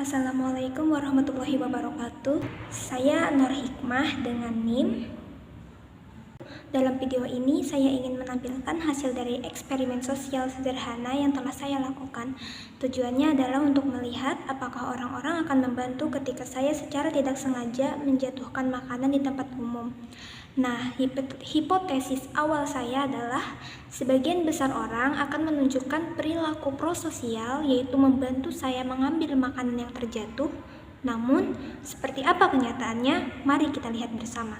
Assalamualaikum warahmatullahi wabarakatuh. Saya Nur Hikmah dengan NIM. Dalam video ini saya ingin menampilkan hasil dari eksperimen sosial sederhana yang telah saya lakukan. Tujuannya adalah untuk melihat apakah orang-orang akan membantu ketika saya secara tidak sengaja menjatuhkan makanan di tempat umum. Nah, hipotesis awal saya adalah sebagian besar orang akan menunjukkan perilaku prososial, yaitu membantu saya mengambil makanan yang terjatuh. Namun, seperti apa kenyataannya? Mari kita lihat bersama.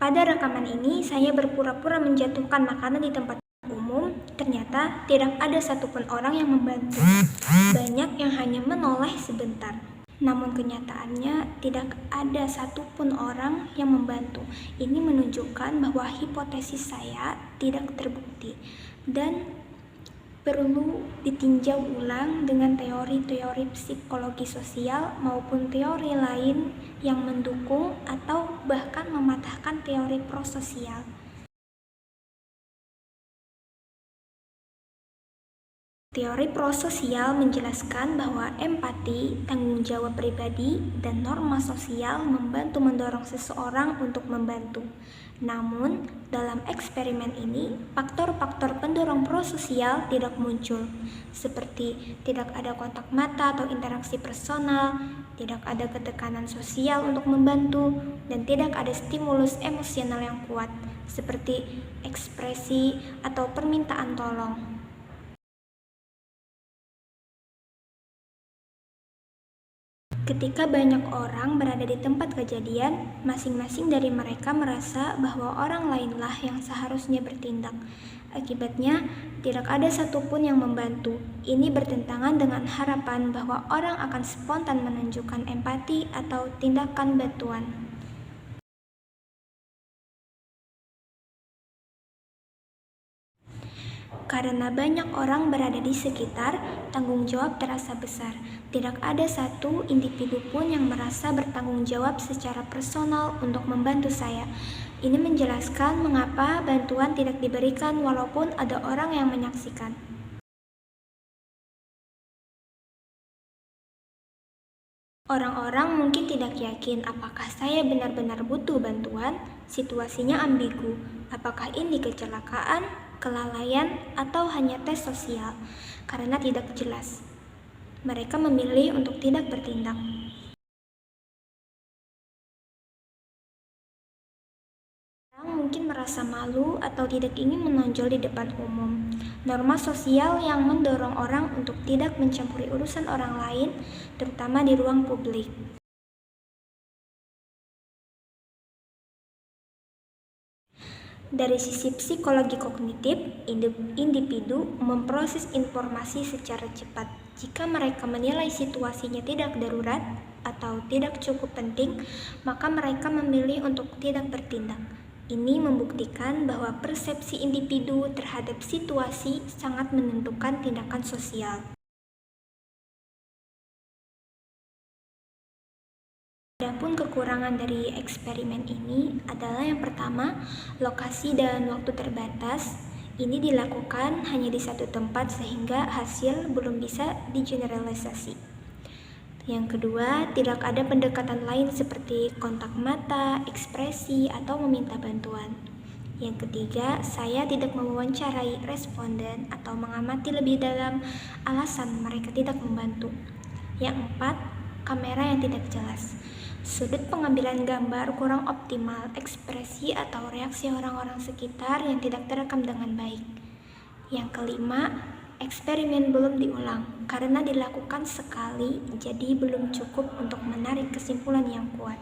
Pada rekaman ini, saya berpura-pura menjatuhkan makanan di tempat umum. Ternyata tidak ada satupun orang yang membantu. Banyak yang hanya menoleh sebentar. Namun kenyataannya tidak ada satupun orang yang membantu. Ini menunjukkan bahwa hipotesis saya tidak terbukti dan perlu ditinjau ulang dengan teori-teori psikologi sosial maupun teori lain yang mendukung atau bahkan mematahkan teori prososial. Teori prososial menjelaskan bahwa empati, tanggung jawab pribadi, dan norma sosial membantu mendorong seseorang untuk membantu. Namun, dalam eksperimen ini, faktor-faktor pendorong prososial tidak muncul, seperti tidak ada kontak mata atau interaksi personal, tidak ada ketekanan sosial untuk membantu, dan tidak ada stimulus emosional yang kuat, seperti ekspresi atau permintaan tolong. Ketika banyak orang berada di tempat kejadian, masing-masing dari mereka merasa bahwa orang lainlah yang seharusnya bertindak. Akibatnya, tidak ada satupun yang membantu. Ini bertentangan dengan harapan bahwa orang akan spontan menunjukkan empati atau tindakan bantuan. Karena banyak orang berada di sekitar, tanggung jawab terasa besar. Tidak ada satu individu pun yang merasa bertanggung jawab secara personal untuk membantu saya. Ini menjelaskan mengapa bantuan tidak diberikan walaupun ada orang yang menyaksikan. Orang-orang mungkin tidak yakin apakah saya benar-benar butuh bantuan. Situasinya ambigu. Apakah ini kecelakaan, kelalaian, atau hanya tes sosial? Karena tidak jelas, mereka memilih untuk tidak bertindak. Orang mungkin merasa malu atau tidak ingin menonjol di depan umum. Norma sosial yang mendorong orang untuk tidak mencampuri urusan orang lain, terutama di ruang publik. Dari sisi psikologi kognitif, individu memproses informasi secara cepat. Jika mereka menilai situasinya tidak darurat atau tidak cukup penting, maka mereka memilih untuk tidak bertindak. Ini membuktikan bahwa persepsi individu terhadap situasi sangat menentukan tindakan sosial. Adapun kekurangan dari eksperimen ini adalah yang pertama, lokasi dan waktu terbatas. Ini dilakukan hanya di satu tempat sehingga hasil belum bisa digeneralisasi. Yang kedua, tidak ada pendekatan lain seperti kontak mata, ekspresi, atau meminta bantuan. Yang ketiga, saya tidak mewawancarai responden atau mengamati lebih dalam alasan mereka tidak membantu. Yang empat, kamera yang tidak jelas. Sudut pengambilan gambar kurang optimal, ekspresi atau reaksi orang-orang sekitar yang tidak terekam dengan baik. Yang kelima, eksperimen belum diulang karena dilakukan sekali, jadi belum cukup untuk menarik kesimpulan yang kuat.